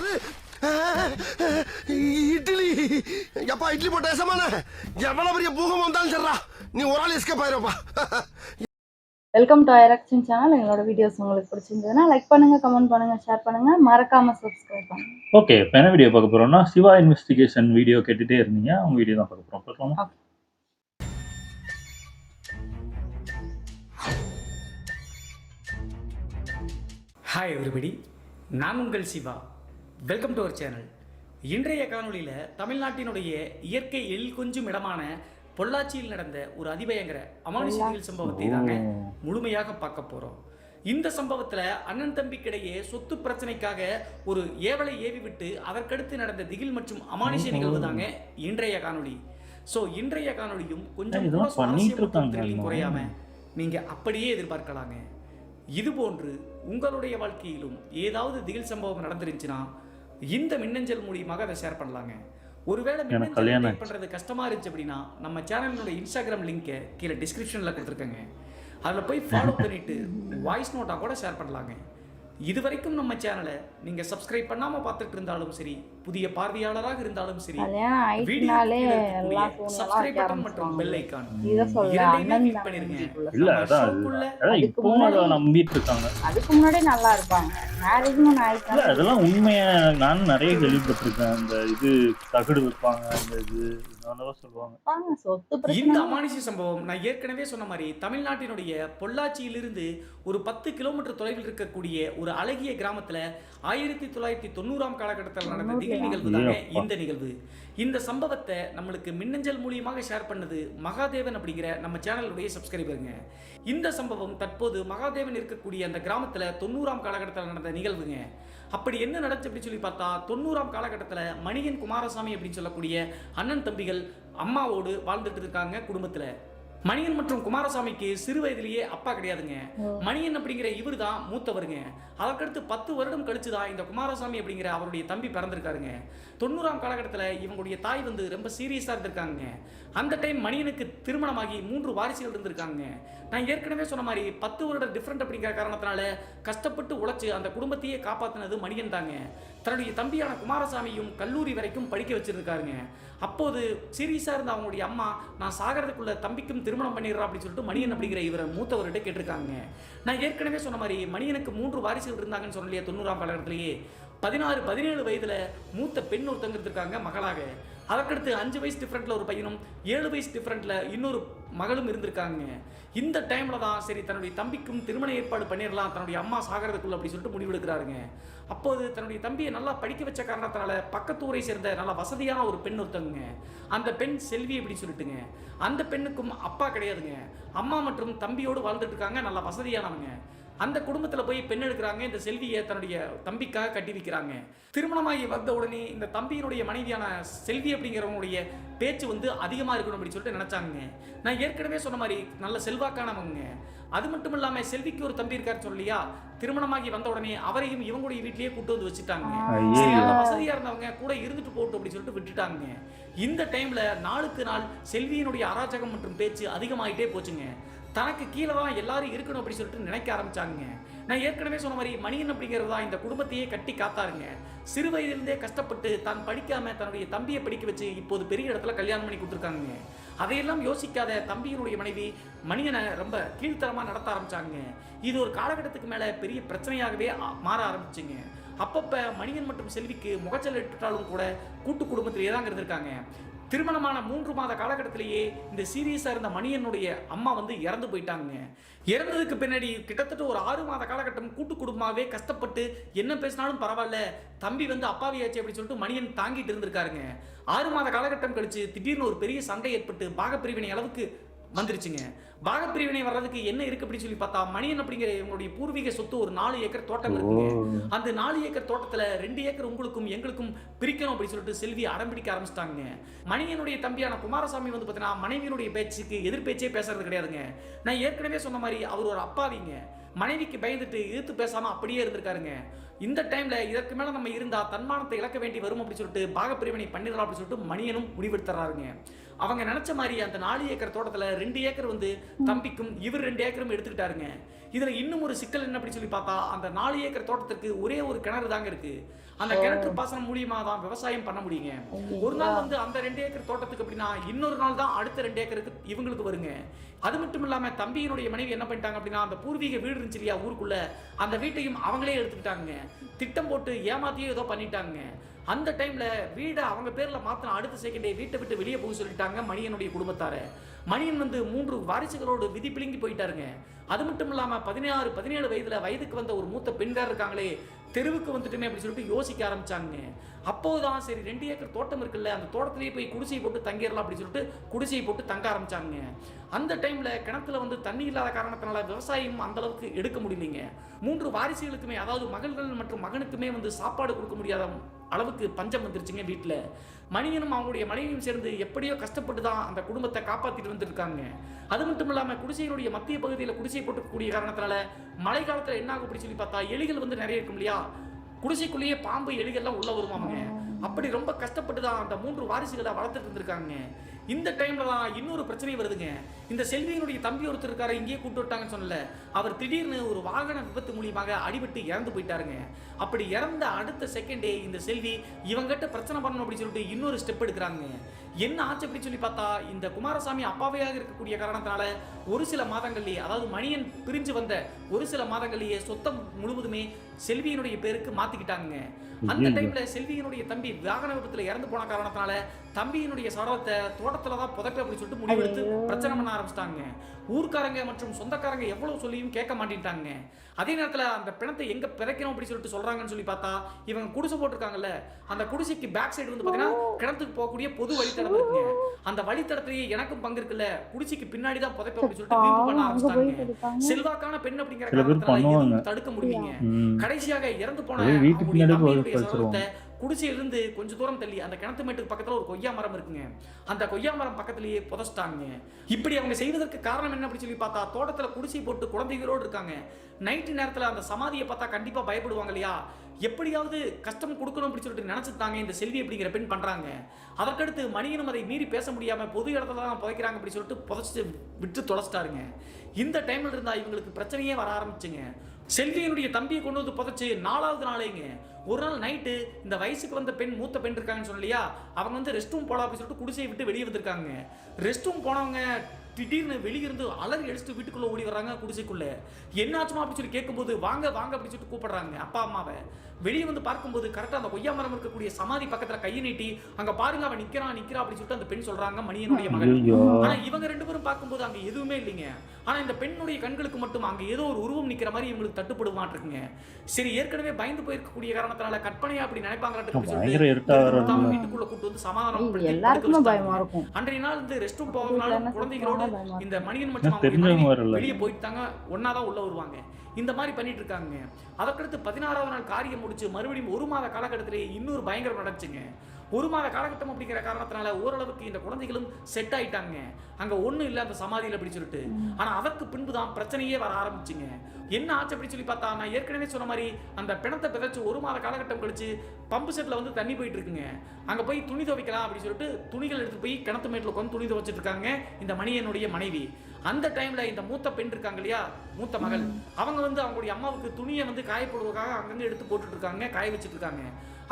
என்னது இட்லி? எப்பா இட்லி போட்ட ஏசமான எவ்வளவு பெரிய பூகம் வந்தாலும் சரிடா, நீ ஒரு ஆள் எஸ்கேப் ஆயிருப்பா. வெல்கம் டு ஐரக்ஷன் சேனல். எங்களோட வீடியோஸ் உங்களுக்கு பிடிச்சிருந்ததுன்னா லைக் பண்ணுங்க, கமெண்ட் பண்ணுங்க, ஷேர் பண்ணுங்க, மறக்காம சப்ஸ்கிரைப் பண்ணுங்க. ஓகே, இப்போ என்ன வீடியோ பார்க்க போறோம்னா சிவா இன்வெஸ்டிகேஷன் வீடியோ கேட்டுட்டே இருந்தீங்க. அவங்க வீடியோ தான் பார்க்க போறோம். பார்க்கலாமா? ஹாய் எவ்ரிபடி, நான் உங்கள் Siva. Welcome to our channel. இன்றைய காணொலியில் தமிழ்நாட்டினுடைய இயற்கை எழில் கொஞ்சும் இடமான பொள்ளாச்சியில் நடந்த ஒரு அதிபயங்கர அமானுஷியல் சம்பவத்தை தாங்க முழுமையாக பார்க்க போகிறோம். இந்த சம்பவத்தில் அண்ணன் தம்பிக்கிடையே சொத்து பிரச்சனைக்காக ஒரு ஏவலை ஏவி விட்டு அதற்கடுத்து நடந்த திகில் மற்றும் அமானுஷிய நிகழ்வு தாங்க இன்றைய காணொலி. ஸோ இன்றைய காணொலியும் கொஞ்சம் கூட சுவாரஸ்யம் குறையாம நீங்கள் அப்படியே எதிர்பார்க்கலாங்க. இதுபோன்று உங்களுடைய வாழ்க்கையிலும் ஏதாவது திகில் சம்பவம் நடந்துருந்துச்சுன்னா இந்த மின்னஞ்சல் மூலியமாக அதை ஷேர் பண்ணலாங்க. ஒருவேளை மின்னஞ்சல் பண்றது கஷ்டமா இருந்துச்சு அப்படின்னா நம்ம சேனலோட இன்ஸ்டாகிராம் லிங்கை கீழே டிஸ்கிரிப்ஷன்ல கொடுத்துருக்கேங்க. அதில் போய் ஃபாலோ பண்ணிட்டு வாய்ஸ் நோட்டா கூட ஷேர் பண்ணலாங்க. இது வரைக்கும் நம்ம சேனலை நீங்க சப்ஸ்கிரைப் பண்ணாம பார்த்துட்டு இருந்தாலும் சரி, புதிய பார்வையாளராக இருந்தாலும் சரி, சப்ஸ்கிரைப் பட்டன் மற்றும் பெல் ஐகான் இரண்டையுமே கிளிக் பண்ணிருங்க. இல்ல அதான் நம்பிட்டு இருக்காங்க. அதுக்கு முன்னாடி நல்லா இருப்பாங்க. மேரேஜ்னு ஆயிட்டாங்க. அதெல்லாம் உண்மையா நானும் நிறைய கேள்விப்பட்டிருக்கேன். அந்த இது தகடு வைப்பாங்க, அந்த இது சொல்லுவாங்க. இந்த அமானுஷ்ய சம்பவம் நான் ஏற்கனவே சொன்ன மாதிரி தமிழ்நாட்டினுடைய பொள்ளாச்சியிலிருந்து ஒரு 10 கிலோமீட்டர் தொலைவில் இருக்கக்கூடிய ஒரு அழகிய கிராமத்துல 1990ஆம் காலகட்டத்தில் நடந்த திகில் நிகழ்வு தாங்க இந்த நிகழ்வு. இந்த சம்பவத்தை நம்மளுக்கு மின்னஞ்சல் மூலியமாக ஷேர் பண்ணது மகாதேவன் அப்படிங்கிற நம்ம சேனலுடைய சப்ஸ்கிரைபருங்க. இந்த சம்பவம் தற்போது மகாதேவன் இருக்கக்கூடிய அந்த கிராமத்துல 90ஆம் காலகட்டத்தில் நடந்த நிகழ்வுங்க. அப்படி என்ன நடந்துச்சு அப்படின்னு சொல்லி பார்த்தா 90ஆம் காலகட்டத்தில் மணியன் குமாரசாமி அப்படின்னு சொல்லக்கூடிய அண்ணன் தம்பிகள் அம்மாவோடு வாழ்ந்துட்டு இருக்காங்க குடும்பத்துல. மணியன் மற்றும் குமாரசாமிக்கு சிறு வயதிலேயே அப்பா கிடையாதுங்க. மணியன் அப்படிங்கிற இவர் தான் மூத்தவருங்க. அதற்கடுத்து 10 வருடம் கழிச்சுதான் இந்த குமாரசாமி அப்படிங்கிற அவருடைய தம்பி பிறந்திருக்காருங்க. 90ஆம் காலகட்டத்தில் இவங்களுடைய தாய் வந்து ரொம்ப சீரியஸா இருந்திருக்காங்க. அந்த டைம் மணியனுக்கு திருமணமாகி 3 வாரிசுகள் இருந்திருக்காங்க. நான் ஏற்கனவே சொன்ன மாதிரி 10 வருட டிஃப்ரெண்ட் அப்படிங்கிற காரணத்தினால கஷ்டப்பட்டு உழைச்சு அந்த குடும்பத்தையே காப்பாற்றினது மணியன் தாங்க. தன்னுடைய தம்பியான குமாரசாமியும் கல்லூரி வரைக்கும் படிக்க வச்சிருக்காருங்க. அப்போது சீரியஸா இருந்த அவங்களுடைய அம்மா, நான் சாகிறதுக்குள்ள தம்பிக்கும் திருமணம் பண்ணிடுறா அப்படின்னு சொல்லிட்டு மணியன் அப்படிங்கிற இவரை மூத்தவர்கிட்ட கேட்டிருக்காங்க. நான் ஏற்கனவே சொன்ன மாதிரி மணியனுக்கு 3 வாரிசுகள் இருந்தாங்கன்னு சொன்னலையே 90ஆம் காலகட்டத்திலேயே 16-17 வயதுல மூத்த பெண் ஒருத்தங்க இருக்காங்க மகளாக. அதற்கடுத்து 5 வயசு டிஃப்ரெண்ட்ல ஒரு பையனும் 7 வயசு டிஃப்ரெண்ட்ல இன்னொரு மகளும் இருந்திருக்காங்க. இந்த டைம்ல தான் சரி தன்னுடைய தம்பிக்கும் திருமண ஏற்பாடு பண்ணிடலாம் தன்னுடைய அம்மா சாகிறதுக்குள்ள அப்படி சொல்லிட்டு முடிவெடுக்கிறாருங்க. அப்போது தன்னுடைய தம்பியை நல்லா படிக்க வச்ச காரணத்தினால பக்கத்து ஊரை சேர்ந்த நல்ல வசதியான ஒரு பெண் ஒருத்தங்க. அந்த பெண் செல்வி அப்படின்னு சொல்லிட்டுங்க. அந்த பெண்ணுக்கும் அப்பா கிடையாதுங்க. அம்மா மற்றும் தம்பியோடு வாழ்ந்துட்டு இருக்காங்க, நல்ல வசதியானவங்க. அந்த குடும்பத்தில் போய் பெண் எடுக்கிறாங்க. இந்த செல்வியை தன்னுடைய தம்பிக்காக கட்டி வைக்கிறாங்க. திருமணமாகி வந்த உடனே இந்த தம்பியினுடைய மனைவியான செல்வி அப்படிங்கிறவங்களுடைய பேச்சு வந்து அதிகமாக இருக்கணும் அப்படின்னு சொல்லிட்டு நினைச்சாங்க. நான் ஏற்கனவே சொன்ன மாதிரி நல்ல செல்வாக்கானவங்க. அது மட்டும் இல்லாமல் செல்விக்கு ஒரு தம்பி இருக்காரு சொல்லியா, திருமணமாகி வந்த உடனே அவரையும் இவங்களுடைய வீட்டிலேயே கூட்டு வந்து வச்சுட்டாங்க. நல்ல வசதியாக இருந்தவங்க கூட இருந்துட்டு போட்டு அப்படின்னு சொல்லிட்டு விட்டுட்டாங்க. இந்த டைம்ல நாளுக்கு நாள் செல்வியினுடைய அராஜகம் மற்றும் பேச்சு அதிகமாகிட்டே போச்சுங்க. தனக்கு கீழே தான் எல்லாரும் இருக்கணும் அப்படின்னு சொல்லிட்டு நினைக்க ஆரம்பிச்சாங்க. நான் ஏற்கனவே சொன்ன மாதிரி மணியன் அப்படிங்கிறது தான் இந்த குடும்பத்தையே கட்டி காத்தாருங்க. சிறு வயதிலிருந்தே கஷ்டப்பட்டு தான் படிக்காம தன்னுடைய தம்பியை படிக்க வச்சு இப்போது பெரிய இடத்துல கல்யாணம் பண்ணி கொடுத்துருக்காங்க. அதையெல்லாம் யோசிக்காத தம்பியினுடைய மனைவி மணியனை ரொம்ப கீழ்த்தரமா நடத்த ஆரம்பிச்சாங்க. இது ஒரு காலகட்டத்துக்கு மேல பெரிய பிரச்சனையாகவே மாற ஆரம்பிச்சுங்க. அப்பப்ப மணியன் மற்றும் செல்விக்கு முகச்சல் ஏற்பட்டாலும் கூட கூட்டு குடும்பத்திலேயே தான் இருந்திருக்காங்க. திருமணமான 3 மாத காலகட்டத்திலேயே இந்த சீரியஸா இருந்த மணியனுடைய அம்மா வந்து இறந்து போயிட்டாங்க. இறந்ததுக்கு பின்னாடி கிட்டத்தட்ட ஒரு 6 மாத காலகட்டம் கூட்டு குடும்பமாகவே கஷ்டப்பட்டு என்ன பேசினாலும் பரவாயில்ல தம்பி வந்து அப்பாவியாச்சு அப்படின்னு சொல்லிட்டு மணியன் தாங்கிட்டு இருந்திருக்காருங்க. 6 மாத காலகட்டம் கழிச்சு திடீர்னு ஒரு பெரிய சண்டை ஏற்பட்டு பாகப்பிரிவினை அளவுக்கு வந்துருச்சுங்க. பாகப்பிரிவினை வர்றதுக்கு என்ன இருக்கு அப்படின்னு சொல்லி பார்த்தா மணியன் அப்படிங்கிற இவங்களுடைய பூர்வீக சொத்து ஒரு 4 ஏக்கர் தோட்டம் இருக்குங்க. அந்த 4 ஏக்கர் தோட்டத்துல 2 ஏக்கர் உங்களுக்கும் எங்களுக்கும் பிரிக்கணும் அப்படின்னு சொல்லிட்டு செல்வி அடம்பிடிக்க ஆரம்பிச்சிட்டாங்க. மணியனுடைய தம்பியான குமாரசாமி வந்து பார்த்தீங்கன்னா மனைவியினுடைய பேச்சுக்கு எதிர்பேச்சே பேசுறது கிடையாதுங்க. நான் ஏற்கனவே சொன்ன மாதிரி அவர் ஒரு அப்பாவிங்க. மனைவிக்கு பயந்துட்டு எதிர்த்து பேசாம அப்படியே இருந்திருக்காருங்க. இந்த டைம்ல இதற்கு மேல நம்ம இருந்தா தன்மானத்தை இழக்க வேண்டி வரும் அப்படின்னு சொல்லிட்டு பாகப்பிரிவினை பண்ணிடலாம் அப்படின்னு சொல்லிட்டு மணியனும் முடிவெடுத்துறாருங்க. அவங்க நினைச்ச மாதிரி அந்த 4 ஏக்கர் தோட்டத்துல 2 ஏக்கர் வந்து தம்பிக்கும் இவர் 2 ஏக்கரும் எடுத்துக்கிட்டாருங்க. இதுல இன்னும் ஒரு சிக்கல் என்ன அப்படி சொல்லி பார்த்தா, அந்த 4 ஏக்கர் தோட்டத்துக்கு ஒரே ஒரு கிணறு தாங்க இருக்கு. அந்த கிணற்று பாசனம் மூலியமா தான் விவசாயம் பண்ண முடியுங்க. ஒரு நாள் வந்து அந்த 2 ஏக்கர் தோட்டத்துக்கு அப்படின்னா இன்னொரு நாள் தான் அடுத்த 2 ஏக்கருக்கு இவங்களுக்கு வருங்க. அது மட்டும் இல்லாம தம்பியினுடைய மனைவி என்ன பண்ணிட்டாங்க அப்படின்னா, அந்த பூர்வீக வீடு இருந்துச்சு இல்லையா ஊருக்குள்ள, அந்த வீட்டையும் அவங்களே எடுத்துக்கிட்டாங்க. திட்டம் போட்டு ஏமாத்தியே ஏதோ பண்ணிட்டாங்க. அந்த டைம்ல வீடை அவங்க பேர்ல மாத்தின அடுத்த செகண்டே வீட்டை விட்டு வெளியே போக சொல்லிட்டாங்க மணியனுடைய குடும்பத்தார. மணியன் வந்து 3 வாரிசுகளோடு விதி பிளிங்கி போயிட்டாருங்க. அது மட்டும் இல்லாம 16, 17 வயதுக்கு வந்த ஒரு மூத்த பெண்கார் இருக்காங்களே, தெருவுக்கு வந்துட்டுமே அப்படி சொல்லிட்டு யோசிக்க ஆரம்பிச்சாங்க. அப்போதான் சரி 2 ஏக்கர் தோட்டம் இருக்குல்ல, அந்த தோட்டத்திலேயே போய் குடிசை போட்டு தங்கிடலாம் அப்படின்னு சொல்லிட்டு குடிசை போட்டு தங்க ஆரம்பிச்சாங்க. அந்த டைம்ல கிணத்துல வந்து தண்ணி இல்லாத காரணத்தினால விவசாயம் அந்த அளவுக்கு எடுக்க முடியலைங்க. 3 வாரிசுகளுக்குமே, அதாவது மகள்கள் மற்றும் மகனுக்குமே வந்து சாப்பாடு கொடுக்க முடியாத அளவுக்கு பஞ்சம் வந்துருச்சுங்க வீட்டுல. மணியனும் அவங்களுடைய மனைவியும் சேர்ந்து எப்படியோ கஷ்டப்பட்டு தான் அந்த குடும்பத்தை காப்பாத்திட்டு வந்துருக்காங்க. அது மட்டும் இல்லாம குடிசையினுடைய மத்திய பகுதியில் குடிசை போட்டுக்கூடிய காரணத்தினால மழை காலத்துல என்ன ஆகும் அப்படி சொல்லி பார்த்தா, எலிகள் வந்து நிறைய இருக்கும் இல்லையா, குடிசைக்குள்ளேயே பாம்பு எலிகள்லாம் உள்ள வருவாங்க. அப்படி ரொம்ப கஷ்டப்பட்டு தான் அந்த 3 வாரிசுகளை வளர்த்துட்டு இருந்திருக்காங்க. இந்த டைம்ல தான் இன்னொரு பிரச்சனை வருதுங்க. இந்த செல்வியினுடைய தம்பி ஒருத்தர் இருக்காரு, இங்கேயே கூட்டு விட்டாங்கன்னு சொன்னல, அவர் திடீர்னு ஒரு வாகன விபத்து மூலியமாக அடிபட்டு இறந்து போயிட்டாருங்க. அப்படி இறந்த அடுத்த செகண்டே இந்த செல்வி இவங்கிட்ட பிரச்சனை பண்ணணும் அப்படின்னு சொல்லிட்டு இன்னொரு ஸ்டெப் எடுக்கிறாங்க. என்ன ஆச்சு அப்படி சொல்லி பார்த்தா, இந்த குமாரசாமி அப்பாவையாக இருக்கக்கூடிய காரணத்தினால ஒரு சில மாதங்கள்லேயே, அதாவது மணியன் பிரிஞ்சு வந்த ஒரு சில மாதங்கள்லேயே சொத்தம் முழுவதுமே செல்வியினுடைய பேருக்கு மாத்திக்கிட்டாங்க. அந்த டைம்ல செல்வியினுடைய தம்பி வாகன விபத்துல இறந்து போன காரணத்தினால தம்பியினுடைய சடலத்தை தோட்டத்துல தான் புதைப்ப அப்படி சொல்லிட்டு முடிவெடுத்து பிரச்சனை பண்ண ஆரம்பிச்சிட்டாங்க. ஊர்க்காரங்க மற்றும் சொந்தக்காரங்க எவ்வளவு சொல்லியும் கேட்க மாட்டேன்ட்டாங்க. அதே நேரத்துல அந்த பிணத்தை எங்க பிறக்கணும் அப்படி சொல்லிட்டு சொல்றாங்கன்னு சொல்லி பார்த்தா, இவங்க குடிசை போட்டிருக்காங்கல்ல, அந்த குடிசைக்கு பேக் சைடு வந்து பாத்தீங்கன்னா கிணத்துக்கு போகக்கூடிய பொது வழித்தடம் இருக்குங்க. அந்த வழித்தடத்திலேயே எனக்கும் பங்கு இருக்குல்ல, குடிசைக்கு பின்னாடி தான் புதைப்ப அப்படி சொல்லிட்டு வீம்பு பண்ண ஆரம்பிச்சிட்டாங்க. செல்வாக்கான பெண் அப்படிங்கிற காரணத்தால தடுக்க முடியுங்க. கடைசியாக இறந்து போன சடலத்தை குடிசையிலிருந்து கொஞ்சம் தூரம் தள்ளி அந்த கிணத்து மேட்டுக்கு பக்கத்துல ஒரு கொய்யா மரம் இருக்குங்க, அந்த கொய்யா மரம் பக்கத்திலேயே புதைச்சிட்டாங்க. இப்படி அவங்க செய்வதற்கு காரணம் என்ன அப்படி சொல்லி பார்த்தா, தோட்டத்துல குடிசை போட்டு குழந்தைகளோடு இருக்காங்க. நைட்டு நேரத்துல அந்த சமாதியை பார்த்தா கண்டிப்பா பயப்படுவாங்க இல்லையா, எப்படியாவது கஷ்டம் கொடுக்கணும் அப்படி சொல்லிட்டு நினைச்சிட்டாங்க இந்த செல்வி அப்படிங்கிற பெண் பண்றாங்க. அதற்கடுத்து மணியனும் அதை மீறி பேச முடியாம பொது இடத்துல தான் புதைக்கிறாங்க அப்படி சொல்லிட்டு புதைச்சு விட்டு தொலைச்சிட்டாருங்க. இந்த டைம்ல இருந்தா இவங்களுக்கு பிரச்சனையே வர ஆரம்பிச்சுங்க. செல்வியினுடைய தம்பியை கொண்டு வந்து புதைச்சு 4வது நாளேங்க ஒரு நாள் நைட்டு இந்த வயசுக்கு வந்த பெண், மூத்த பெண் இருக்காங்கன்னு சொல்லலையா, அவங்க வந்து ரெஸ்ட் ரூம் போலாம் அப்படின்னு சொல்லிட்டு குடிசையை விட்டு வெளியே வந்திருக்காங்க. ரெஸ்ட் ரூம் போனவங்க திடீர்னு வெளியிருந்து அலறி அடிச்சுட்டு வீட்டுக்குள்ள ஓடி வர்றாங்க குடிசைக்குள்ள. என்னாச்சுமா அப்படின்னு சொல்லி கேட்கும்போது வாங்க வாங்க அப்படின்னு சொல்லிட்டு கூப்பிடுறாங்க அப்பா அம்மாவை. வெளியே வந்து பார்க்கும்போது கரெக்டாக அந்த கொய்யா மரம் இருக்கக்கூடிய சமாதி பக்கத்தில் கையை நீட்டி அங்க பாருங்க அவன் நிக்கிறா அப்படின்னு சொல்லிட்டு அந்த பெண் சொல்றாங்க, மணியனுடைய மகள். ஆனா இவங்க 2 பேரும் பார்க்கும்போது அங்க எதுவுமே இல்லைங்க. ஆனா இந்த பெண்ணுடைய கண்களுக்கு மட்டும் அங்க ஏதோ ஒரு உருவம் நிக்கிற மாதிரி இவங்களுக்கு தட்டுப்படு மாட்டிருக்குங்க. சரி ஏற்கனவே பயந்து போயிருக்கக்கூடிய காரணத்தினால கற்பனையா அப்படி நினைப்பாங்க வீட்டுக்குள்ள கூட்டு வந்து சமாதானம். அன்றைய நாள் இந்த ரெஸ்ட் ரூம் போகிறதுனால குழந்தைகளோட இந்த மணியன் மற்றும் வெளியே போயிட்டாங்க, ஒன்னாதான் உள்ள வருவாங்க. இந்த மாதிரி பண்ணிட்டு இருக்காங்க. அதற்கடுத்து 16வது நாள் காரியம் முடிச்சு மறுபடியும் 1 மாத காலகட்டத்திலே இன்னொரு பயங்கரம் நடந்துச்சுங்க. 1 மாத காலகட்டம் அப்படிங்கிற காரணத்தினால ஓரளவுக்கு இந்த குழந்தைகளும் செட் ஆயிட்டாங்க. அங்க ஒண்ணும் இல்லை அந்த சமாதியில் அப்படி சொல்லிட்டு. ஆனா அதற்கு பின்புதான் பிரச்சனையே வர ஆரம்பிச்சுங்க. என்ன ஆச்சு அப்படி சொல்லி பார்த்தா, நான் ஏற்கனவே சொன்ன மாதிரி அந்த பிணத்தை பிதைச்சு 1 மாத காலகட்டம் கழிச்சு பம்பு செட்ல வந்து தண்ணி போயிட்டு இருக்குங்க. அங்க போய் துணி துவைக்கலாம் அப்படின்னு சொல்லிட்டு துணிகள் எடுத்து போய் கிணத்து மேட்டில் உட்காந்து துணி துவைச்சிட்டு இருக்காங்க இந்த மணியனுடைய மனைவி. அந்த டைம்ல இந்த மூத்த பெண் இருக்காங்க இல்லையா, மூத்த மகள், அவங்க வந்து அவங்களுடைய அம்மாவுக்கு துணியை வந்து காய போடுவதற்காக அங்கங்க எடுத்து போட்டுட்டு இருக்காங்க, காய வச்சுட்டு இருக்காங்க.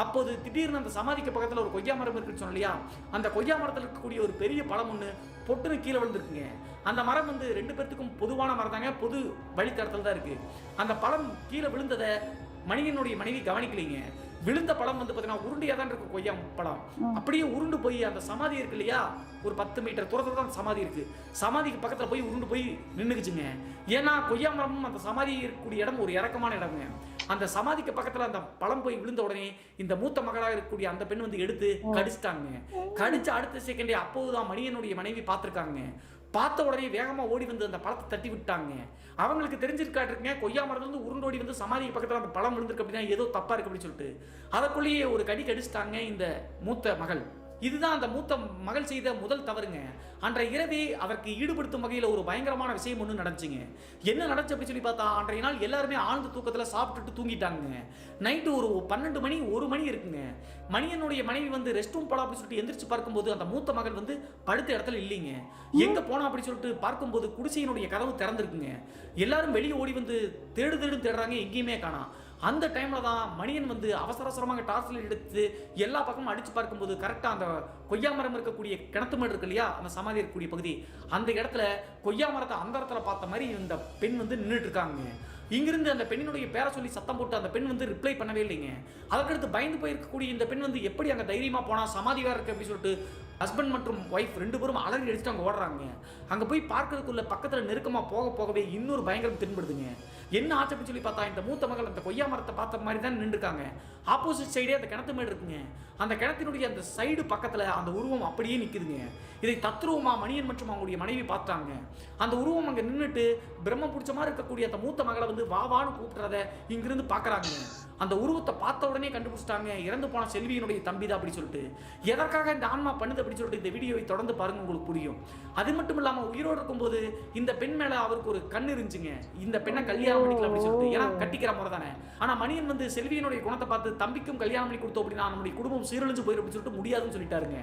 அப்போது திடீர்னு அந்த சமாதிக்கு பக்கத்துல ஒரு கொய்யா மரம் இருக்குன்னு சொன்ன இல்லையா, அந்த கொய்யா மரத்தில் இருக்கக்கூடிய ஒரு பெரிய பழம் ஒன்று பொட்டுன்னு கீழே விழுந்துருக்குங்க. அந்த மரம் வந்து 2 பேர்த்துக்கும் பொதுவான மரம் தாங்க, பொது வழித்தடத்தில் தான் இருக்கு. அந்த பழம் கீழே விழுந்ததை மணியனுடைய மனைவி கவனிக்கலைங்க. விழுந்த பழம் வந்து பார்த்தீங்கன்னா உருண்டையா தான் இருக்கு கொய்யா பழம். அப்படியே உருண்டு போய் அந்த சமாதி இருக்கு இல்லையா, ஒரு 10 மீட்டர் தூரத்துல தான் சமாதி இருக்கு, சமாதிக்கு பக்கத்துல போய் உருண்டு போய் நின்றுக்குச்சுங்க. ஏன்னா கொய்யா மரமும் அந்த சமாதி இருக்கக்கூடிய இடம் ஒரு இறக்கமான இடங்க. அந்த சமாதிக்கு பக்கத்துல அந்த பழம் போய் விழுந்த உடனே இந்த மூத்த மகளாக இருக்கக்கூடிய அந்த பெண் வந்து எடுத்து கடிச்சிட்டாங்க. கடிச்ச அடுத்த செகண்டே அப்போதுதான் மணியனுடைய மனைவி பார்த்திருக்காங்க. பார்த்த உடனே வேகமா ஓடி வந்து அந்த பழத்தை தட்டி விட்டாங்க. அவங்களுக்கு தெரிஞ்சிருக்காட்டுருங்க, கொய்யா மரத்துல இருந்து உருண்டோடி வந்து சமாதிக்கு பக்கத்துல அந்த பழம் விழுந்திருக்கு அப்படின்னா ஏதோ தப்பா இருக்கு அப்படின்னு சொல்லிட்டு அதற்குள்ளேயே ஒரு கடி கடிச்சிட்டாங்க இந்த மூத்த மகள். இதுதான் அந்த மூத்த மகள் செய்த முதல் தவறுங்க. அன்றைய இரவே அவருக்கு ஈடுபடுத்தும் வகையில் ஒரு பயங்கரமான விஷயம் ஒன்று நடந்துச்சுங்க. என்ன நடந்துச்சு அப்படின்னு சொல்லி பார்த்தா, அன்றைய நாள் எல்லாருமே ஆழ்ந்த தூக்கத்தில் சாப்பிட்டுட்டு தூங்கிட்டாங்க. நைட்டு ஒரு 12 மணி 1 மணி இருக்குங்க. மணியனுடைய மனைவி வந்து ரெஸ்ட் ரூம் போலாம் அப்படின்னு சொல்லிட்டு எந்திரிச்சு பார்க்கும்போது அந்த மூத்த மகள் வந்து படுத்த இடத்துல இல்லைங்க. எங்க போனா அப்படின்னு சொல்லிட்டு பார்க்கும்போது குடிசையினுடைய கதவு திறந்திருக்குங்க. எல்லாரும் வெளியே ஓடி வந்து தேடுறாங்க, எங்கேயுமே காணோம். அந்த டைம்ல தான் மணியன் வந்து அவசரமாக டார்ச் லைட் எடுத்து எல்லா பக்கமும் அடிச்சு பார்க்கும்போது கரெக்டா அந்த கொய்யா மரம் இருக்கக்கூடிய கிணத்து மேடு இருக்கு இல்லையா, அந்த சமாதி இருக்கக்கூடிய பகுதி, அந்த இடத்துல கொய்யா மரத்தை அந்த இடத்துல பார்த்த மாதிரி இந்த பெண் வந்து நின்றுட்டு இருக்காங்க. இங்கிருந்து அந்த பெண்ணினுடைய பேரை சொல்லி சத்தம் போட்டு அந்த பெண் வந்து ரிப்ளை பண்ணவே இல்லைங்க. அதற்கடுத்து பயந்து போயிருக்கக்கூடிய இந்த பெண் வந்து எப்படி அங்கே தைரியமா போனா, சமாதியா இருக்கு அப்படின்னு சொல்லிட்டு ஹஸ்பண்ட் மற்றும் ஒய்ஃப் 2 பேரும் அலறி அடிச்சுட்டு அங்கே ஓடுறாங்க. அங்கே போய் பார்க்கறதுக்குள்ள பக்கத்தில் நெருக்கமாக போகவே இன்னொரு பயங்கரம் தென்படுதுங்க. என்ன ஆச்சு அப்படின்னு சொல்லி பார்த்தா, இந்த மூத்த மகள் அந்த கொய்யா மரத்தை பார்த்த மாதிரி தான் நின்றுருக்காங்க. ஆப்போசிட் சைடே அந்த கிணத்து மேடு இருக்குங்க. அந்த கிணத்தினுடைய அந்த சைடு பக்கத்தில் அந்த உருவம் அப்படியே நிற்குதுங்க. இதை தத்ரூபமா மணியன் மற்றும் அவங்களுடைய மனைவி பார்த்தாங்க. அந்த உருவம் அங்கே நின்றுட்டு பிரம்ம பிடிச்ச மாதிரி இருக்கக்கூடிய அந்த மூத்த மகளை வந்து வாவான்னு கூப்பிடுறத இங்கிருந்து பார்க்குறாங்க. அந்த உருவத்தை பார்த்த உடனே கண்டுபிடிச்சிட்டாங்க, இறந்து போன செல்வியினுடைய தம்பி தான் அப்படி சொல்லிட்டு. எதற்காக இந்த ஆன்மா பண்ணுது அப்படின்னு சொல்லிட்டு இந்த வீடியோவை தொடர்ந்து பாருங்க, உங்களுக்கு புரியும். அது மட்டும் இல்லாமல் உயிரோடு இருக்கும்போது இந்த பெண் மேலே அவருக்கு ஒரு கண் இருந்துச்சுங்க. இந்த பெண்ணை கல்யாணம் பண்ணிக்கலாம் அப்படின்னு சொல்லிட்டு, ஏன்னா கட்டிக்கிற முறை தானே. ஆனால் மணியன் வந்து செல்வியினுடைய குணத்தை பார்த்து தம்பிக்கும் கல்யாணம் பண்ணி கொடுத்தோம் அப்படின்னா நம்முடைய குடும்பம் சீரழிஞ்சு போயிடும் அப்படின்னு சொல்லிட்டு முடியாதுன்னு சொல்லிட்டாருங்க.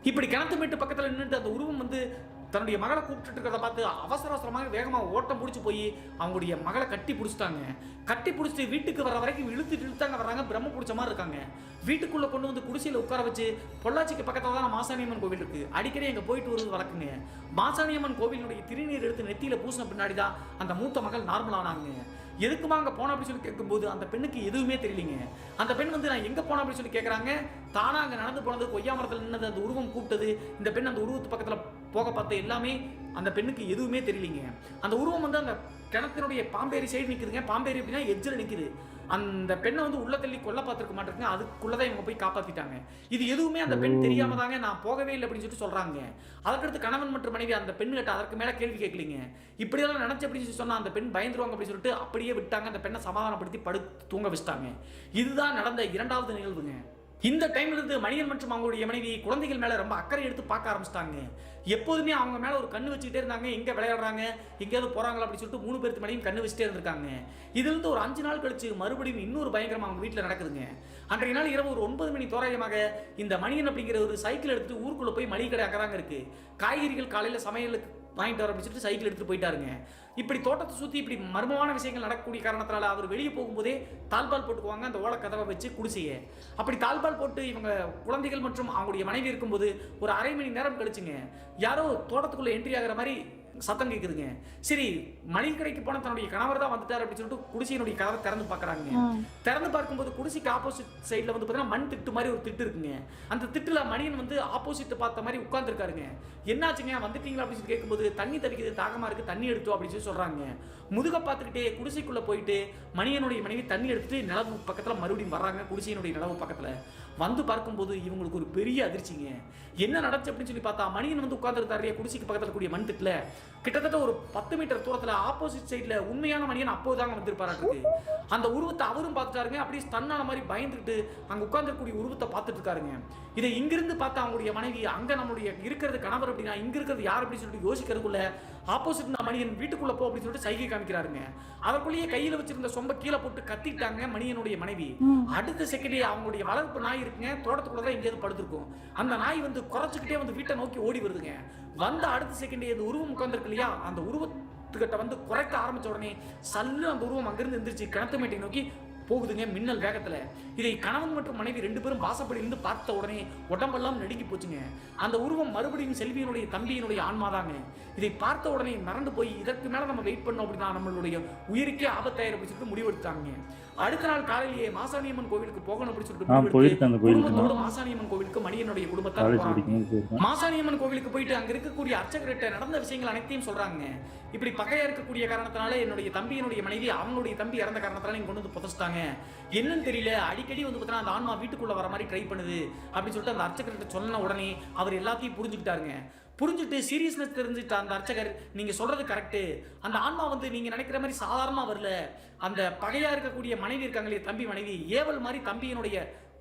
இப்படி கிணத்து மேட்டு பக்கத்தில் நின்றுட்டு அந்த உருவம் வந்து தன்னுடைய மகளை கூப்பிட்டு இருக்கிறத பார்த்து அவசரமாக வேகமாக ஓட்டம் பிடிச்சி போய் அவங்களுடைய மகளை கட்டி பிடிச்சிட்டாங்க. கட்டி பிடிச்சிட்டு வீட்டுக்கு வர வரைக்கும் இழுத்தாங்க வர்றாங்க. பிரம்ம பிடிச்ச மாதிரி இருக்காங்க. வீட்டுக்குள்ளே கொண்டு வந்து குடிசையில் உட்கார வச்சு, பொள்ளாச்சிக்கு பக்கத்தில் தான் மாசாணியம்மன் கோவில் இருக்குது, அடிக்கடி எங்கே போயிட்டு வருவது வழக்குங்க. மாசாணியம்மன் கோவிலுடைய திருநீர் எடுத்து நெத்தியில் பூசின பின்னாடி தான் அந்த மூத்த மகள் நார்மல் ஆனாங்க. எதுக்குமா அங்கே போன அப்படின்னு சொல்லி கேட்கும்போது அந்த பெண்ணுக்கு எதுவுமே தெரியலிங்க. அந்த பெண் வந்து நான் எங்கே போனேன் அப்படின்னு சொல்லி கேட்குறாங்க. தானாக அங்கே நடந்து போனது, கொய்யா மரத்தில் நின்னது, அந்த உருவம் கூப்பிட்டது, இந்த பெண் அந்த உருவத்து பக்கத்தில் போக பார்த்த எல்லாமே அந்த பெண்ணுக்கு எதுவுமே தெரியலிங்க. அந்த உருவம் வந்து அந்த கிணத்தினுடைய பாம்பேரி சைடு நிற்குதுங்க. பாம்பேரி அப்படின்னா எட்ஜில் நிற்குது. அந்த பெண்ணை வந்து உள்ள தள்ளி கொல்ல பார்த்துருக்க மாட்டேங்க. அதுக்குள்ளதான் இவங்க போய் காப்பாற்றிட்டாங்க. இது எதுவுமே அந்த பெண் தெரியாம தாங்க நான் போகவே இல்லை அப்படின்னு சொல்லிட்டு சொல்றாங்க. அதற்கடுத்து கணவன் மற்றும் மனைவி அந்த பெண்ணு கிட்ட அதற்கு மேலே கேள்வி கேட்கலீங்க. இப்படியெல்லாம் நினைச்சு அப்படின்னு சொல்லி சொன்னா அந்த பெண் பயந்துருவாங்க அப்படின்னு சொல்லிட்டு அப்படியே விட்டாங்க. அந்த பெண்ணை சமாதானப்படுத்தி படுத்து தூங்க வச்சிட்டாங்க. இதுதான் நடந்த 2வது நிகழ்வுங்க. இந்த டைம்ல இருந்து மணியன் மற்றும் அவங்களுடைய மனைவி குழந்தைகள் மேல ரொம்ப அக்கறை எடுத்து பார்க்க ஆரம்பிச்சிட்டாங்க. எப்போதுமே அவங்க மேல ஒரு கண்ணு வச்சுக்கிட்டே இருந்தாங்க. எங்க விளையாடுறாங்க, எங்கேயாவது போறாங்களா அப்படின்னு சொல்லிட்டு 3 பேருக்கு மேலேயும் கண்ணு வச்சுட்டே இருந்திருக்காங்க. இதுல இருந்து ஒரு 5 நாள் கழிச்சு மறுபடியும் இன்னொரு பயங்கரமா அவங்க வீட்டில் நடக்குதுங்க. அன்றைய நாள் இரவு ஒரு 9 மணி தோராயமாக இந்த மணியன் அப்படிங்கிற ஒரு சைக்கிள் எடுத்துட்டு ஊருக்குள்ள போய் மளிகை கடை அங்கதாங்க இருக்கு. காய்கறிகள் காலையில சமையலுக்கு வாங்கிட்டு வர அப்படின்னு சொல்லிட்டு சைக்கிள் எடுத்துட்டு போயிட்டாருங்க. இப்படி தோட்டத்தை சுற்றி இப்படி மர்மமான விஷயங்கள் நடக்கக்கூடிய காரணத்தினால அவர் வெளியே போகும்போதே தாழ்பால் போட்டுக்குவாங்க அந்த ஓலை கதவை வச்சு குடிசையை. அப்படி தாழ்பால் போட்டு இவங்க குழந்தைகள் மற்றும் அவங்களுடைய மனைவி இருக்கும்போது ஒரு 1/2 மணி நேரம் கழிச்சுங்க யாரோ தோட்டத்துக்குள்ள என்ட்ரி ஆகிற மாதிரி சத்தம் கேட்குதுங்க. சரி, மளிகை கடைக்கு போன தன்னுடைய கணவர் தான் வந்துட்டார் அப்படின்னு சொல்லிட்டு குடிசையினுடைய கதவை திறந்து பார்க்குறாங்க. திறந்து பார்க்கும்போது குடிசைக்கு ஆப்போசிட் சைடில் வந்து பார்த்தீங்கன்னா மண் திட்டு மாதிரி ஒரு திட்டு இருக்குங்க. அந்த திட்டுல மணியன் வந்து ஆப்போசிட் பார்த்த மாதிரி உட்கார்ந்துருக்காருங்க. என்னாச்சுங்க வந்துட்டீங்களா அப்படின்னு சொல்லி கேட்கும்போது தண்ணி தடிக்குது, தாகமா இருக்கு, தண்ணி எடுத்தோம் அப்படின்னு சொல்லி சொல்றாங்க. முதுக பார்த்துக்கிட்டே குடிசைக்குள்ள போயிட்டு மணியனுடைய மனைவி தண்ணி எடுத்துட்டு நிலவு பக்கத்தில் மறுபடியும் வர்றாங்க. குடிசையினுடைய நிலவு பக்கத்தில் வந்து பார்க்கும்போது இவங்களுக்கு ஒரு பெரிய அதிர்ச்சிங்க. என்ன நடந்துச்சு அப்படின்னு சொல்லி பார்த்தா மணியன் வந்து உட்கார்ந்துருக்காரு குடிசைக்கு பக்கத்தில் கூடிய மண் திட்டுல. கிட்டத்தட்ட ஒரு 10 மீட்டர் தூரத்தில் ஆப்போசிட் சைட்ல உண்மையான மணியன் அப்போதாங்க வந்திருப்பாரு. அந்த உருவத்தை அவரும் பார்த்துட்டாருங்க. அப்படியே ஸ்டன்னான மாதிரி பயந்துக்கிட்டு அங்க உட்கார்ந்துக்கூடிய உருவத்தை பார்த்துட்டு இருக்காருங்க. இதை இங்கிருந்து பார்த்தா அவங்களுடைய மனைவி அங்க நம்மளுடைய இருக்கிறது கணவர் அப்படின்னா இங்க இருக்கிறது யார் அப்படின்னு சொல்லிட்டு யோசிக்கிறதுக்குள்ள ஆப்போசிட் மணியன் வீட்டுக்குள்ள போ அப்படின்னு சொல்லிட்டு சைகை காமிக்கிறாருங்க. அதற்குள்ளேயே கையில வச்சிருந்த சொம்ப கீழே போட்டு கத்திட்டாங்க மணியனுடைய மனைவி. அடுத்த செகண்டே அவங்களுடைய வளர்ப்பு நாய் இருக்குங்க, தோட்டத்துக்குள்ளதான் எங்கேயாவது படுத்திருக்கும். அந்த நாய் வந்து குறைச்சிக்கிட்டே வந்து வீட்டை நோக்கி ஓடி வருதுங்க. வந்த அடுத்த செகண்டே அந்த உருவம் உட்கார்ந்துருக்கு இல்லையா, அந்த உருவத்துக்கிட்ட வந்து குறைக்க ஆரம்பிச்ச உடனே சல்லு அந்த உருவம் அங்கிருந்து எந்திரிச்சு கிணத்து மேட்டை நோக்கி போகுதுங்க மின்னல் வேகத்துல. இதை கணவன் மற்றும் மனைவி 2 பேரும் வாசப்படியிலிருந்து பார்த்த உடனே உடம்பெல்லாம் நடுங்கி போச்சுங்க. அந்த உருவம் மறுபடியும் செல்வியினுடைய தம்பியினுடைய ஆன்மாதாங்க. இதை பார்த்த உடனே மறந்து போய் இதற்கு மேல நம்ம வெயிட் பண்ணோம் அப்படின்னா நம்மளுடைய உயிருக்கே ஆபத்தாயிரம் அப்படின்னு சொல்லிட்டு முடிவெடுத்தாங்க. அடுத்த நாள் காலையிலேயே மாசாணியம்மன் கோவிலுக்கு போகணும் அப்படின்னு சொல்லிட்டு குடும்பத்தோடு மாசாணியம்மன் கோவிலுக்கு மணியனுடைய குடும்பத்தார் மாசாணியம்மன் கோவிலுக்கு போயிட்டு அங்க இருக்கக்கூடிய அர்ச்சகர்கிட்ட நடந்த விஷயங்கள் அனைத்தையும் சொல்றாங்க. இப்படி பகையா இருக்கக்கூடிய காரணத்தினால என்னுடைய தம்பியினுடைய மனைவி அவங்களுடைய தம்பி இறந்த காரணத்தினால இங்க கொண்டு வந்து புதைச்சிட்டாங்க. என்னன்னு தெரியல, அடிக்கடி வந்து பார்த்தீங்கன்னா அந்த ஆன்மா வீட்டுக்குள்ள வர மாதிரி ட்ரை பண்ணுது அப்படின்னு சொல்லிட்டு அந்த அர்ச்சகர்கிட்ட சொன்ன உடனே அவர் எல்லாத்தையும் புரிஞ்சுக்கிட்டாருங்க. புரிஞ்சுட்டு சீரியஸ்னஸ் தெரிஞ்சுட்டு அந்த அர்ச்சகர் நீங்க சொல்றது கரெக்ட், அந்த ஆன்மா வந்து நீங்க நினைக்கிற மாதிரி சாதாரணமா வரல, அந்த பகையா இருக்கக்கூடிய மனைவி இருக்காங்களே தம்பி மனைவி ஏவல் மாதிரி தம்பியினுடைய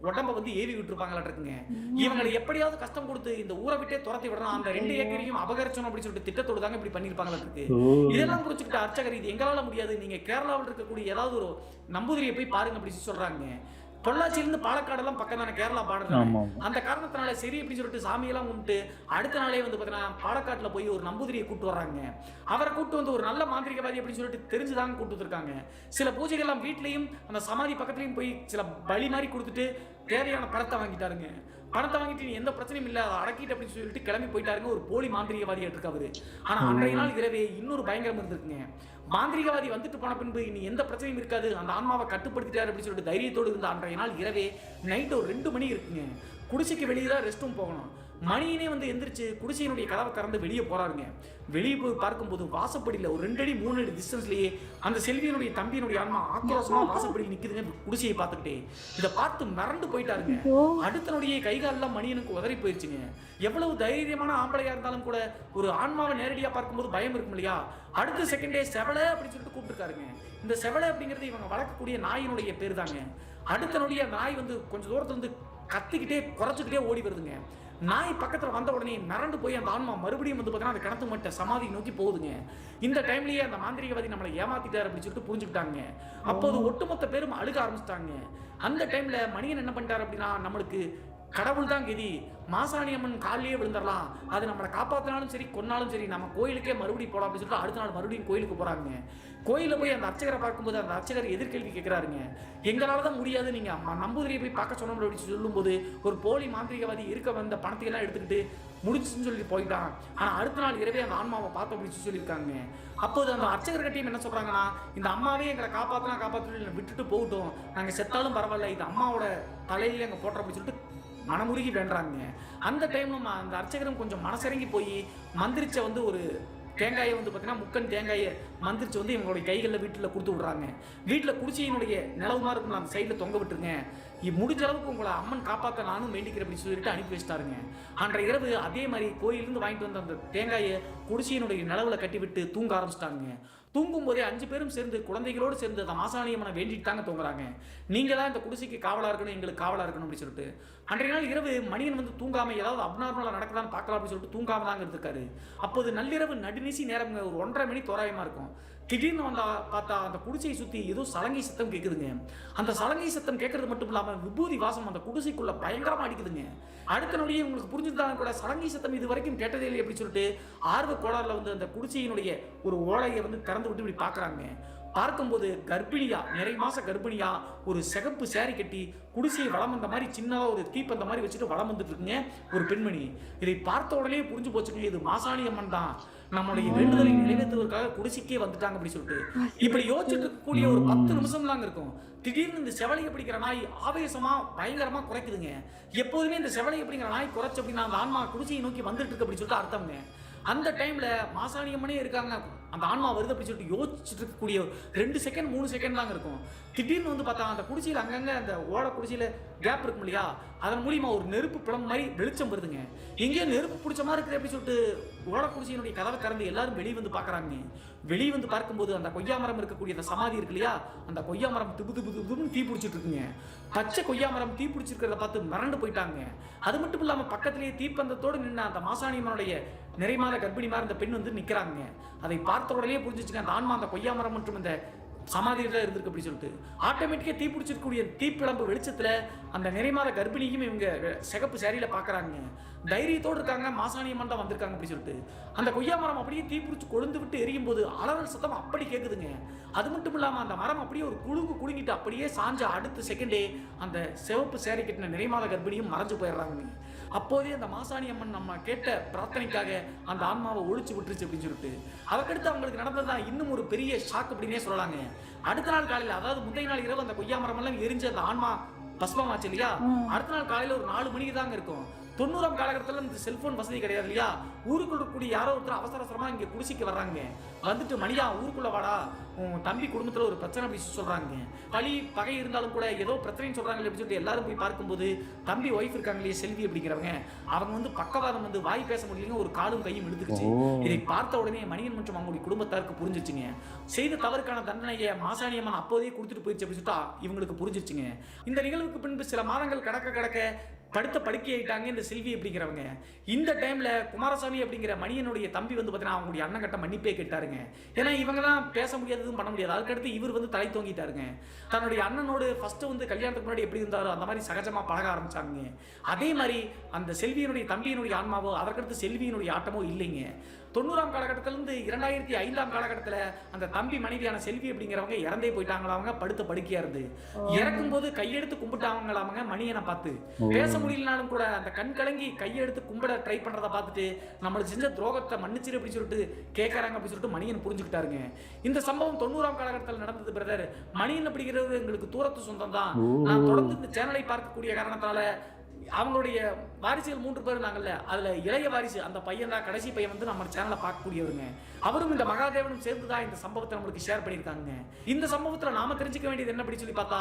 உடம்ப வந்து ஏவி விட்டுருப்பாங்களா இருக்குங்க. இவங்களை எப்படியாவது கஷ்டம் கொடுத்து இந்த ஊரை விட்டே துரத்தி விடணும், அந்த 2 ஏக்கரையும் அபகரிச்சணும் அப்படின்னு சொல்லிட்டு திட்டத்தோடு தாங்க இப்படி பண்ணிருப்பாங்களா இருக்கு. இதெல்லாம் புரிச்சுக்கிட்ட அர்ச்சகர் இது எங்களால முடியாது, நீங்க கேரளாவில் இருக்கக்கூடிய ஏதாவது ஒரு நம்பூதிரியை போய் பாருங்க அப்படின்னு சொல்றாங்க. பொள்ளாச்சியிலிருந்து பாலக்காடெல்லாம் பக்கம் தானே கேரளா பாடுறாங்க. அந்த காரணத்தினால சரி அப்படின்னு சொல்லிட்டு சாமியெல்லாம் கும்பிட்டு அடுத்த நாளே வந்து பார்த்தீங்கன்னா பாலக்காட்டில் போய் ஒரு நம்பூதிரியை கூட்டு வர்றாங்க. அவரை கூட்டு வந்து ஒரு நல்ல மாந்திரிகவாதி அப்படின்னு சொல்லிட்டு தெரிஞ்சுதாங்க கூட்டு வந்திருக்காங்க. சில பூஜைகள்லாம் வீட்லையும் அந்த சமாதி பக்கத்துலையும் போய் சில பலி மாதிரி கொடுத்துட்டு தேவையான பணத்தை வாங்கிட்டாருங்க. பணத்தை வாங்கிட்டு எந்த பிரச்சனையும் இல்லை, அதை அடக்கிட்டு அப்படின்னு சொல்லிட்டு கிளம்பி போயிட்டாருங்க. ஒரு போலி மாந்திரிகவாதி இருக்காரு. ஆனா அன்றைய நாள் இரவே இன்னொரு பயங்கரம் இருந்திருக்குங்க. மாந்திரிகவாதி வந்துட்டு போன பின்பு இனி எந்த பிரச்சனையும் இருக்காது, அந்த ஆன்மாவை கட்டுப்படுத்திட்டாரு அப்படின்னு சொல்லிட்டு தைரியத்தோடு இருந்த அன்றைய நாள் இரவே நைட்டு ஒரு 2 மணி இருக்குங்க. குடிசைக்கு வெளியே தான் ரெஸ்ட் ரூம் போகணும். மணியனே வந்து எந்திரிச்சு குடிசையினுடைய கதவை திறந்து வெளியே போறாருங்க. வெளியே போய் பார்க்கும்போது வாசப்படியில் ஒரு 2 அடி 3 அடி டிஸ்டன்ஸ்லயே அந்த செல்வியனுடைய தம்பியினுடைய ஆன்மா ஆக்ரோஷமா வாசப்படியில் நிக்குதுங்க குடிசையை பார்த்துக்கிட்டே. இதை பார்த்து மிரண்டு போயிட்டாருங்க. அடுத்த நொடியே கைகாலெல்லாம் மணியனுக்கு உதறி போயிடுச்சுங்க. எவ்வளவு தைரியமான ஆம்பளையா இருந்தாலும் கூட ஒரு ஆன்மாவை நேரடியா பார்க்கும்போது பயம் இருக்கும் இல்லையா. அடுத்த செகண்டே செவலை அப்படின்னு சொல்லிட்டு கூப்பிட்டுருக்காருங்க. இந்த செவலை அப்படிங்கிறது இவங்க வளர்க்கக்கூடிய நாயினுடைய பேர் தாங்க. அடுத்த நொடியே நாய் வந்து கொஞ்சம் தூரத்துல இருந்து கத்திக்கிட்டே குறைச்சிக்கிட்டே ஓடி வருதுங்க. நாய் பக்கத்தில் வந்த உடனே மிரண்டு போய் அந்த ஆன்மா மறுபடியும் வந்து பார்த்தீங்கன்னா அந்த கிணத்து மட்ட சமாதி நோக்கி போகுதுங்க. இந்த டைம்லயே அந்த மாந்திரிகவாதி நம்மளை ஏமாத்திட்டாரு அப்படின்னு சொல்லிட்டு புரிஞ்சுக்கிட்டாங்க. அப்போது ஒட்டுமொத்த பேரும் அழுக ஆரம்பிச்சிட்டாங்க. அந்த டைம்ல மணியன் என்ன பண்ணிட்டாரு அப்படின்னா, நம்மளுக்கு கடவுள் தான் கதி, மாசாணி அம்மன் காலிலேயே விழுந்துடலாம், அது நம்மளை காப்பாற்றினாலும் சரி கொன்னாலும் சரி நம்ம கோயிலுக்கே மறுபடியும் போகலாம் அப்படின்னு சொல்லிட்டு அடுத்த நாள் மறுபடியும் கோயிலுக்கு போறாங்க. கோயிலில் போய் அந்த அர்ச்சகரை பார்க்கும்போது அந்த அர்ச்சகர் எதிர்கேள்வி கேட்குறாருங்க. எங்களால் தான் முடியாது, நீங்கள் நம்பூதிரியை போய் பார்க்க சொன்னோம் அப்படின்னு சொல்லும்போது ஒரு போலி மாந்திரிகவாதி இருக்க வந்த பணத்தையெல்லாம் எடுத்துக்கிட்டு முடிச்சுன்னு சொல்லி போயிட்டான். ஆனால் அடுத்த நாள் இரவே அந்த ஆன்மாவை பார்த்தோம் அப்படின்னு சொல்லியிருக்காங்க. அப்போது அந்த அர்ச்சகர் கட்டியும் என்ன சொல்கிறாங்கன்னா, இந்த அம்மாவே எங்களை காப்பாற்றினா விட்டுட்டு போகட்டும், நாங்கள் செத்தாலும் பரவாயில்ல, இது அம்மாவோட தலையில எங்கள் போட்டோம் அப்படின்னு சொல்லிட்டு மனமுருகி வேண்டாங்க. அந்த டைம்ல அந்த அர்ச்சகரும் கொஞ்சம் மனசிறங்கி போய் மந்திரிச்ச வந்து ஒரு தேங்காயை வந்து பார்த்தீங்கன்னா முக்கன் தேங்காயை மந்திரிச்சு வந்து இவங்களுடைய கைகளில் வீட்டில் கொடுத்து விட்றாங்க. வீட்டில் குடிசையினுடைய நிலவுமா இருக்கும்ல அந்த சைடில் தொங்க விட்டுருங்க, முடிஞ்ச அளவுக்கு உங்களை அம்மன் காப்பாற்ற நானும் வேண்டிக்கிறேன் அப்படின்னு சொல்லிட்டு அனுப்பி வச்சிட்டாருங்க. அன்றைய இரவு அதே மாதிரி கோயிலிருந்து வாங்கிட்டு வந்த அந்த தேங்காயை குடிசையினுடைய நிலவில் கட்டி விட்டு தூங்க ஆரம்பிச்சிட்டாங்க. தூங்கும் போதே 5 பேரும் சேர்ந்து குழந்தைகளோடு சேர்ந்து அந்த மாசாணியம்மனை வேண்டிட்டு தாங்க தூங்குறாங்க. நீங்க தான் இந்த குடிசைக்கு காவலா இருக்கணும், எங்களுக்கு காவலா இருக்கணும் அப்படின்னு சொல்லிட்டு. அன்றைய நாள் இரவு மணியன் வந்து தூங்காம ஏதாவது அப்நார்மலா நடக்குதான்னு பார்க்கலாம் அப்படின்னு சொல்லிட்டு தூங்காம தாங்க இருந்திருக்காரு. அப்போது நள்ளிரவு நடுநிசி நேரம் ஒரு 1:30 மணி தோராயமா இருக்கும். திடீர்னு வந்தா பார்த்தா அந்த குடிசையை சுத்தி ஏதோ சலங்கை சத்தம் கேட்குதுங்க. அந்த சலங்கை சத்தம் கேட்கறது மட்டும் இல்லாம விபூதி வாசம் அந்த குடிசைக்குள்ள பயங்கரமா அடிக்குதுங்க. அடுத்த நொடியே உங்களுக்கு புரிஞ்சுதான் கூட சலங்கை சத்தம் இது வரைக்கும் கேட்டதே இல்லை அப்படின்னு சொல்லிட்டு ஆர்வ கோளாறுல வந்து அந்த குடிசையினுடைய ஒரு ஓலையை வந்து திறந்து விட்டு இப்படி பார்க்குறாங்க. பார்க்கும்போது கர்ப்பிணியா, நிறை மாச கர்ப்பிணியா ஒரு சிகப்பு சேரி கட்டி குடிசையை வளம் வந்த மாதிரி சின்னதாக ஒரு தீப்பந்த மாதிரி வச்சுட்டு வளம் வந்துட்டு இருக்குங்க ஒரு பெண்மணி. இதை பார்த்த உடனே புரிஞ்சு போச்சுங்க, இது மாசாணி அம்மன் தான் நம்மளுடைய வேண்டுதலை நிறைவேற்றுவதற்காக குடிசைக்கே வந்துட்டாங்க அப்படின்னு சொல்லிட்டு. இப்படி யோசிச்சுட்டு இருக்கக்கூடிய ஒரு 10 நிமிஷம் தாங்க இருக்கும். திடீர்னு இந்த செவலையை பிடிக்கிற நாய் ஆவேசமா பயங்கரமா குறைக்குதுங்க. எப்போதுமே இந்த செவலையை பிடிக்கிற நாய் குறைச்சு அப்படின்னா அந்த ஆன்மா குடிசையை நோக்கி வந்துட்டு இருக்கு அப்படின்னு சொல்லிட்டு அர்த்தம்ங்க. அந்த டைம்ல மாசாணி அம்மனே இருக்காங்க, அந்த ஆன்மா வருது அப்படின்னு சொல்லிட்டு யோசிச்சுட்டு இருக்கக்கூடிய 2 செகண்ட் 3 செகண்ட் தாங்க இருக்கும். திடீர்னு வந்து பார்த்தா அந்த குடிசையில் அங்கங்கே அந்த ஓட குடிசையில் கேப் இருக்கும் இல்லையா, அதன் மூலியமா ஒரு நெருப்பு பிளம் மாதிரி வெளிச்சம் வருதுங்க. எங்கேயோ நெருப்பு பிடிச்ச மாதிரி இருக்குது அப்படின்னு சொல்லிட்டு ஓட குடிசையினுடைய கதவை திறந்து எல்லாரும் வெளியே வந்து பார்க்குறாங்க. வெளியே வந்து பார்க்கும்போது அந்த கொய்யா மரம் இருக்கக்கூடிய அந்த சமாதி இருக்கு இல்லையா, அந்த கொய்யா மரம் திபுன்னு தீ பிடிச்சிட்டு இருக்குங்க. பச்சை கொய்யா மரம் தீ பிடிச்சிருக்கிறத பார்த்து மிரண்டு போயிட்டாங்க. அது மட்டும் இல்லாமல் பக்கத்திலேயே தீப்பந்தத்தோடு நின்று அந்த மாசாணியம்மனுடைய நிறைமாத கர்ப்பிணி மாதிரி அந்த பெண் வந்து நிற்கிறாங்க. அதை பார்த்த உடனே புரிஞ்சிச்சுங்க அந்த ஆன்மா அந்த கொய்யா மரம் மற்றும் இந்த சமாதியில் தான் இருந்திருக்கு அப்படின்னு சொல்லிட்டு. ஆட்டோமேட்டிக்காக தீ பிடிச்சிருக்கக்கூடிய தீப்பிழம்பு வெளிச்சத்தில் அந்த நிறைமாத கர்ப்பிணியும் இவங்க சிகப்பு சேரியில் பார்க்குறாங்க. தைரியத்தோடு இருக்காங்க, மாசாணியம்மன் தான் வந்திருக்காங்க அப்படின்னு சொல்லிட்டு. அந்த கொய்யா மரம் அப்படியே தீ பிடிச்சி கொழுந்து விட்டு எரியும் போது அலறல் சத்தம் அப்படி கேட்குதுங்க. அது மட்டும் இல்லாமல் அந்த மரம் அப்படியே ஒரு குலுங்கிட்டு அப்படியே சாஞ்ச அடுத்த செகண்டே அந்த சிவப்பு சேரி கட்டின நிறைமாத கர்ப்பிணியும் மறைஞ்சு போயிடுறாங்க. அப்போதே அந்த மாசாணி அம்மன் நம்ம கேட்ட பிரார்த்தனைக்காக அந்த ஆன்மாவை ஒழிச்சு விட்டுருச்சு அப்படின்னு சொல்லிட்டு. அதற்கடுத்து அவங்களுக்கு நடந்ததுதான் இன்னும் ஒரு பெரிய ஷாக் அப்படின்னே சொல்லலாங்க. அடுத்த நாள் காலையில், அதாவது முந்தைய நாள் இரவு அந்த கொய்யா மரம் எல்லாம் எரிஞ்சு அந்த ஆன்மா பஸ்பமாச்சு இல்லையா, அடுத்த நாள் காலையில் ஒரு 4 மணிக்கு தாங்க இருக்கும். 90ஆம் காலகட்டத்தில் இந்த செல்போன் வசதி கிடையாது இல்லையா. ஊருக்குள்ள இருக்கக்கூடிய யாரோ ஒருத்தர் அவசரமா இங்க குடிசைக்கு வர்றாங்க. வந்துட்டு மணியா ஊருக்குள்ள வாடா, உன் தம்பி குடும்பத்துல ஒரு பிரச்சனை அப்படின்னு சொல்றாங்க. பழி பகை இருந்தாலும் கூட ஏதோ பிரச்சனைன்னு சொல்றாங்க அப்படின்னு சொல்லிட்டு எல்லாரும் போய் பார்க்கும்போது தம்பி ஒய்ஃப் இருக்காங்களே செல்வி அப்படிங்கிறவங்க, அவங்க வந்து பக்கவாதம் வந்து வாய் பேச முடியலங்க, ஒரு காலும் கையும் இழுத்துருச்சு. இதை பார்த்த உடனே மணியன் மற்றும் அவங்களுடைய குடும்பத்தாருக்கு புரிஞ்சிருச்சுங்க. செய்த தவறுக்கான தண்டனையை மாசாணியம்மன் அப்போதே கொடுத்துட்டு போயிடுச்சு அப்படின்னு சொல்லிட்டா இவங்களுக்கு புரிஞ்சிருச்சுங்க. இந்த நிகழ்வுக்கு பின்பு சில மாதங்கள் கடக்க படுத்த படுக்கை ஆயிட்டாங்க இந்த செல்வி அப்படிங்கிறவங்க. இந்த டைம்ல குமாரசாமி அப்படிங்கிற மணியனுடைய தம்பி வந்து பார்த்தீங்கன்னா அவங்களுடைய அண்ணன் கிட்ட மன்னிப்பே கேட்டாருங்க. ஏன்னா இவங்க தான் பேச முடியாததும் பண்ண முடியாது. அதுக்கடுத்து இவர் வந்து தலை தோங்கிட்டாருங்க. தன்னுடைய அண்ணனோடு ஃபர்ஸ்ட் வந்து கல்யாணத்துக்கு முன்னாடி எப்படி இருந்தாரோ அந்த மாதிரி சகஜமா பழக ஆரம்பிச்சாங்க. அதே மாதிரி அந்த செல்வியினுடைய தம்பியினுடைய ஆன்மாவோ அதற்கடுத்து செல்வியினுடைய ஆட்டமோ இல்லைங்க. 90ஆம் காலகட்டத்திலிருந்து 2005ஆம் காலகட்டத்தில் அந்த தம்பி மனைவியான செல்வி அப்படிங்கிறவங்க இறந்தே போயிட்டாங்களாவங்க. படுத்த படுக்கையா இருந்து இறக்கும் போது கையெடுத்து கும்பிட்டாங்களாவங்க மணியனை பார்த்து. பேச முடியலனாலும் கூட அந்த கண் கலங்கி கையெடுத்து கும்பிட ட்ரை பண்றதை பார்த்துட்டு நம்மளுக்கு செஞ்ச துரோகத்தை மன்னிச்சிரு அப்படின்னு சொல்லிட்டு கேட்கறாங்க அப்படின்னு சொல்லிட்டு மணியன் புரிஞ்சுக்கிட்டாருங்க. இந்த சம்பவம் 90ஆம் காலகட்டத்தில் நடந்தது பிரதர். மணியன் அப்படிங்கிறது எங்களுக்கு தூரத்து சொந்தம் தான். நான் தொடர்ந்து இந்த சேனலை பார்க்கக்கூடிய காரணத்தால அவங்களுடைய வாரிசுகள் 3 பேர் நாங்கள்ல, அதுல இளைய வாரிசு அந்த பையன் தான், கடைசி பையன் வந்து நம்ம சேனலை பார்க்கக்கூடியவருங்க. அவரும் இந்த மகாதேவனும் சேர்ந்து தான் இந்த சம்பவத்தை நம்மளுக்கு ஷேர் பண்ணியிருக்காங்க. இந்த சம்பவத்தில் நாம தெரிஞ்சுக்க வேண்டியது என்ன அப்படின்னு சொல்லி பார்த்தா,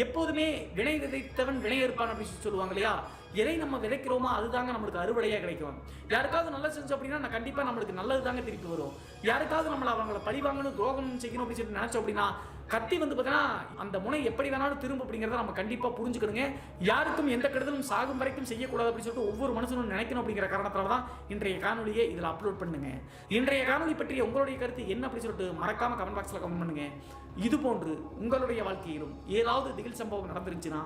எப்போதுமே வினை விதைத்தவன் வினை இருப்பான் அப்படின்னு சொல்லுவாங்க இல்லையா. எதை நம்ம விதைக்கிறோமோ அதுதாங்க நம்மளுக்கு அறுவடையா கிடைக்கும். யாருக்காவது நல்லது செஞ்சோம் அப்படின்னா கண்டிப்பா நம்மளுக்கு நல்லது தாங்க திருப்பி வரும். யாருக்காவது நம்மளை அவங்கள பழிவாங்கணும் துரோகம் செய்யணும் அப்படின்னு சொல்லி நினைச்சோம் அப்படின்னா கத்தி வந்து பார்த்தீங்கன்னா அந்த முனை எப்படி வேணாலும் திரும்ப அப்படிங்கிறத நம்ம கண்டிப்பா புரிஞ்சுக்கணுங்க. யாருக்கும் எந்த கெடுதலும் சாகும் வரைக்கும் செய்யக்கூடாது அப்படின்னு சொல்லிட்டு ஒவ்வொரு மனுஷனும் நினைக்கணும் அப்படிங்கிற காரணத்தால தான் இன்றைய காணொலியை இதில் அப்லோட் பண்ணுங்க. இன்றைய காணொலி பற்றிய உங்களுடைய கருத்து என்ன அப்படின்னு சொல்லிட்டு மறக்காம கமெண்ட் பாக்ஸ்ல கமெண்ட் பண்ணுங்க. இது போன்று உங்களுடைய வாழ்க்கையிலும் ஏதாவது திகில் சம்பவம் நடந்துருச்சுன்னா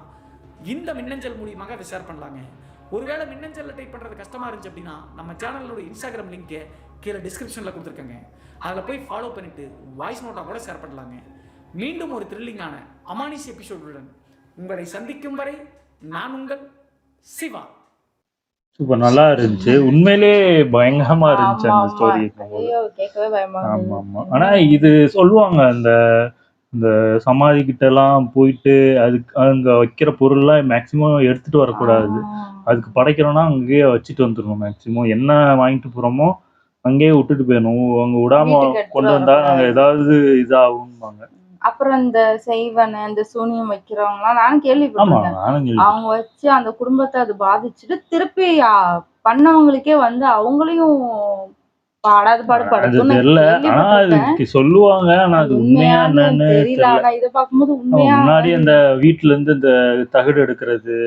இந்த மின்னஞ்சல் மூலியமாக அதை ஷேர் பண்ணலாங்க. ஒருவேளை மின்னஞ்சல் டைப் பண்றது கஷ்டமா இருந்துச்சு அப்படின்னா நம்ம சேனலோட இன்ஸ்டாகிராம் லிங்கை கீழே டிஸ்கிரிப்ஷன்ல கொடுத்துருக்கேங்க. அதில் போய் ஃபாலோ பண்ணிட்டு வாய்ஸ் நோட்டா கூட ஷேர் பண்ணலாங்க. மீண்டும் ஒரு த்ரில்லிங்கான அமானிஷ் எபிசோடுடன் உங்களை சந்திக்கும் வரை நான் உங்கள் சிவா. சூப்பர், நல்லா இருந்துச்சு. உண்மையிலே பயங்கரமா இருந்துச்சு அந்த ஸ்டோரி. கேட்கவே பயமா. ஆமா ஆமா. ஆனா இது சொல்லுவாங்க, இந்த இந்த சமாதி கிட்ட எல்லாம் போயிட்டு அதுக்கு அங்க வைக்கிற பொருள்லாம் மேக்சிமம் எடுத்துட்டு வரக்கூடாது. அதுக்கு படைக்கிறோம்னா அங்கேயே வச்சுட்டு வந்துடணும். மேக்சிமம் என்ன வாங்கிட்டு போறோமோ அங்கேயே விட்டுட்டு போயிடணும். அங்க விடாம கொண்டு வந்தா அங்க ஏதாவது இதாகும்பாங்க. அப்புறம் இந்த செய்வன இந்த சூனியம் வைக்கிறவங்க எல்லாம் நானும் கேள்விப்பட்டிருக்கேன். அவங்க வச்சு அந்த குடும்பத்தை அது பாதிச்சுட்டு திருப்பி பண்ணவங்களுக்கே வந்து அவங்களையும் சொல்லுவாங்க. ஆனா அது உண்மையா என்னன்னு தெரியல. இதை பார்க்கும்போது உண்மையா முன்னாடி அந்த வீட்டுல இருந்து இந்த தகடு எடுக்கிறது,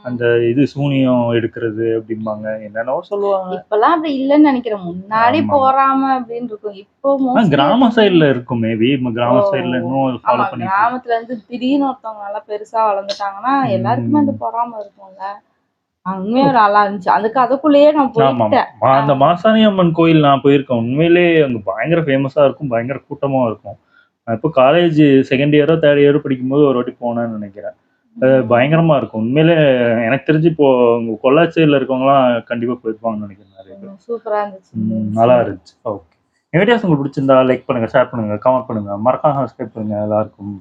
அந்த இது சூனியம் எடுக்கிறது அப்படிம்பாங்க, என்னென்னவோ சொல்லுவாங்க. இப்பெல்லாம் அப்படி இல்லைன்னு நினைக்கிறேன். முன்னாடி போறாம அப்படின்னு இருக்கும். இப்போ கிராம சைடுல இருக்கும். மேபி கிராம சைடுல இன்னும் ஃபாலோ பண்ணி கிராமத்துல இருந்து திடீர்னு ஒருத்தவங்க நல்லா பெருசா வளர்ந்துட்டாங்கன்னா எல்லாருக்குமே அந்த பொறாம இருக்கும்ல. உண்மையா நல்லா இருந்துச்சு. அதுக்கு அதுக்குள்ளேயே நான் போயிட்டேன். அந்த மாசாணி அம்மன் கோயில் நான் போயிருக்கேன். உண்மையிலே அங்க பயங்கர ஃபேமஸா இருக்கும், பயங்கர கூட்டமா இருக்கும். நான் இப்போ காலேஜ் செகண்ட் இயரோ தேர்ட் இயரோ படிக்கும்போது ஒரு வாட்டி போனேன்னு நினைக்கிறேன். பயங்கரமா இருக்கும் உண்மையிலே. எனக்கு தெரிஞ்சு இப்போ பொள்ளாச்சியில இருக்கவங்கலாம் கண்டிப்பா போயிருப்பாங்கன்னு நினைக்கிறேன். நிறைய பேர். சூப்பரா இருந்துச்சு, நல்லா இருந்துச்சு. ஓகே, வீடியோஸ் உங்களுக்கு பிடிச்சிருந்தா லைக் பண்ணுங்க, ஷேர் பண்ணுங்க, கமெண்ட் பண்ணுங்க, மறக்காம சப்ஸ்கிரைப் பண்ணுங்க. எல்லாருக்கும்